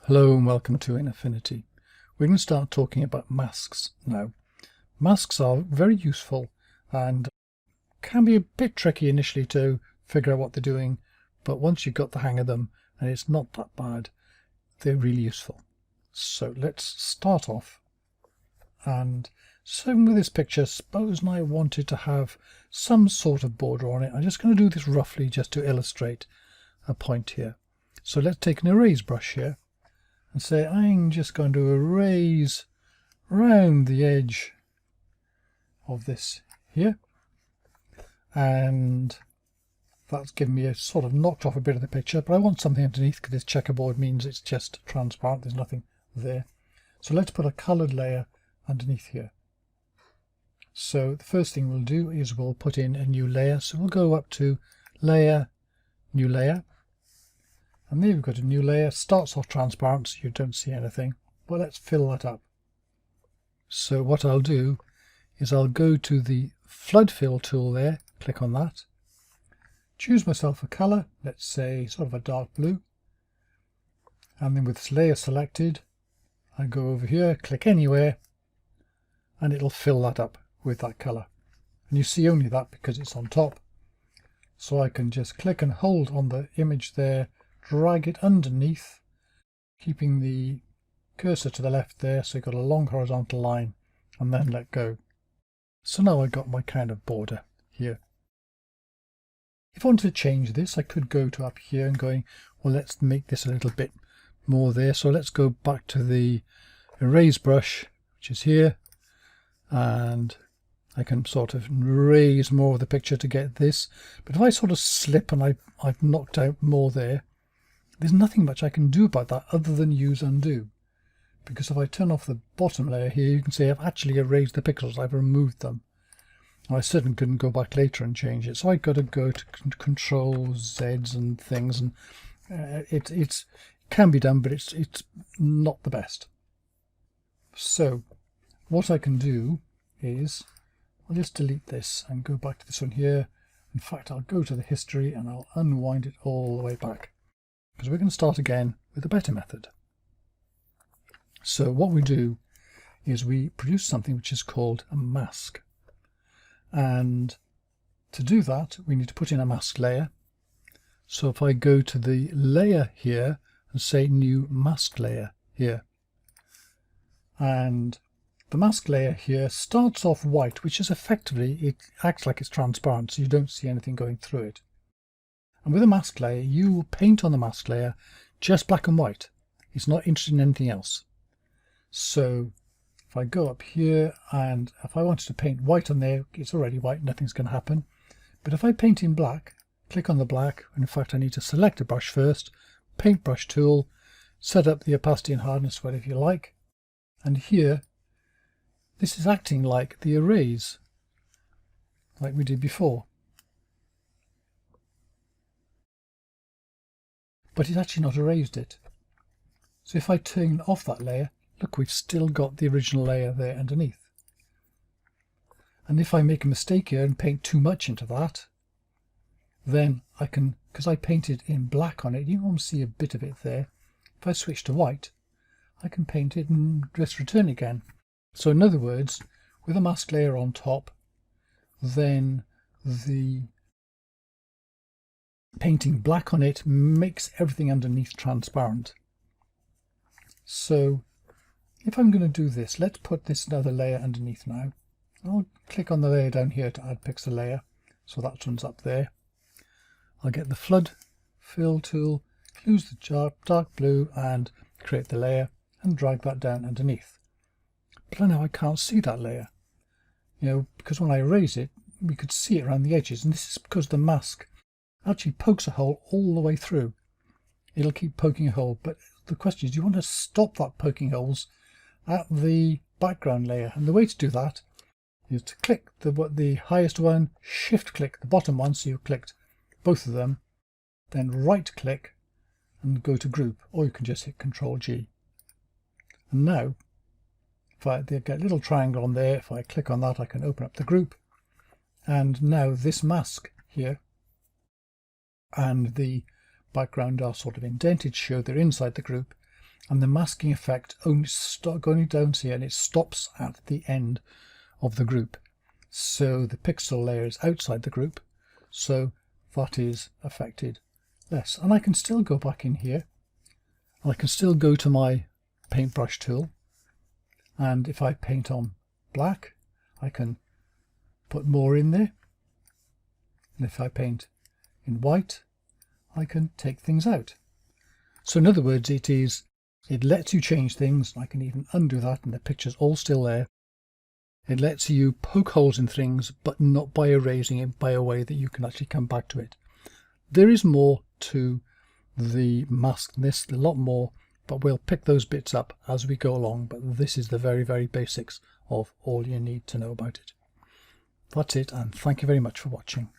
Hello and welcome to Affinity. We're going to start talking about masks now. Masks are very useful and can be a bit tricky initially to figure out what they're doing, but once you've got the hang of them, and it's not that bad, they're really useful. So let's start off. And so with this picture, suppose I wanted to have some sort of border on it. I'm just going to do this roughly just to illustrate a point here. So let's take an erase brush here and say I'm just going to erase round the edge of this here, and that's given me a sort of knocked off a bit of the picture, but I want something underneath because this checkerboard means it's just transparent, there's nothing there. So let's put a coloured layer underneath here. So the first thing we'll do is we'll put in a new layer, so we'll go up to layer, new layer. And there we've got a new layer. Starts off transparent, so you don't see anything. But let's fill that up. So what I'll do is I'll go to the flood fill tool there, click on that, choose myself a colour, let's say sort of a dark blue, and then with this layer selected, I go over here, click anywhere, and it'll fill that up with that colour. And you see only that because it's on top. So I can just click and hold on the image there, drag it underneath, keeping the cursor to the left there, so you've got a long horizontal line, and then let go. So now I've got my kind of border here. If I wanted to change this, I could go to up here and going, well, let's make this a little bit more there. So let's go back to the erase brush, which is here, and I can sort of raise more of the picture to get this. But if I sort of slip and I've knocked out more there, there's nothing much I can do about that other than use undo. Because if I turn off the bottom layer here, you can see I've actually erased the pixels, I've removed them. I certainly couldn't go back later and change it, so I've got to go to Control Z's and things, and it can be done, but it's not the best. So what I can do is I'll just delete this and go back to this one here. In fact, I'll go to the history and I'll unwind it all the way back, because we're going to start again with a better method. So what we do is we produce something which is called a mask. And to do that, we need to put in a mask layer. So if I go to the layer here and say new mask layer here, and the mask layer here starts off white, which is effectively, it acts like it's transparent, so you don't see anything going through it. And with a mask layer, you will paint on the mask layer just black and white. It's not interested in anything else. So if I go up here and if I wanted to paint white on there, it's already white, nothing's going to happen. But if I paint in black, click on the black, and in fact I need to select a brush first, paintbrush tool, set up the opacity and hardness, whatever you like. And here, this is acting like the erase, like we did before. But it's actually not erased it. So if I turn off that layer, look, we've still got the original layer there underneath. And if I make a mistake here and paint too much into that, then I can, because I painted in black on it, you can almost see a bit of it there. If I switch to white, I can paint it and just return again. So in other words, with a mask layer on top, then the painting black on it makes everything underneath transparent. So if I'm going to do this, let's put this another layer underneath now. I'll click on the layer down here to add pixel layer, so that one's up there. I'll get the flood fill tool, choose the dark blue and create the layer and drag that down underneath. But now I can't see that layer, because when I erase it, we could see it around the edges, and this is because the mask actually pokes a hole all the way through. It'll keep poking a hole, but the question is, do you want to stop that poking holes at the background layer? And the way to do that is to click the highest one, shift click the bottom one, so you've clicked both of them, then right click and go to group, or you can just hit Control G. And now if I get a little triangle on there, if I click on that, I can open up the group, and now this mask here and the background are sort of indented to show they're inside the group. and the masking effect only going down here, and it stops at the end of the group. So the pixel layer is outside the group, so that is affected less. And I can still go back in here, and I can still go to my paintbrush tool, and if I paint on black, I can put more in there, and if I paint in white, I can take things out. So in other words, it lets you change things. I can even undo that and the picture's all still there. It lets you poke holes in things, but not by erasing it, by a way that you can actually come back to it. There is more to the mask than this, a lot more, but we'll pick those bits up as we go along. But this is the very, very basics of all you need to know about it. That's it, and thank you very much for watching.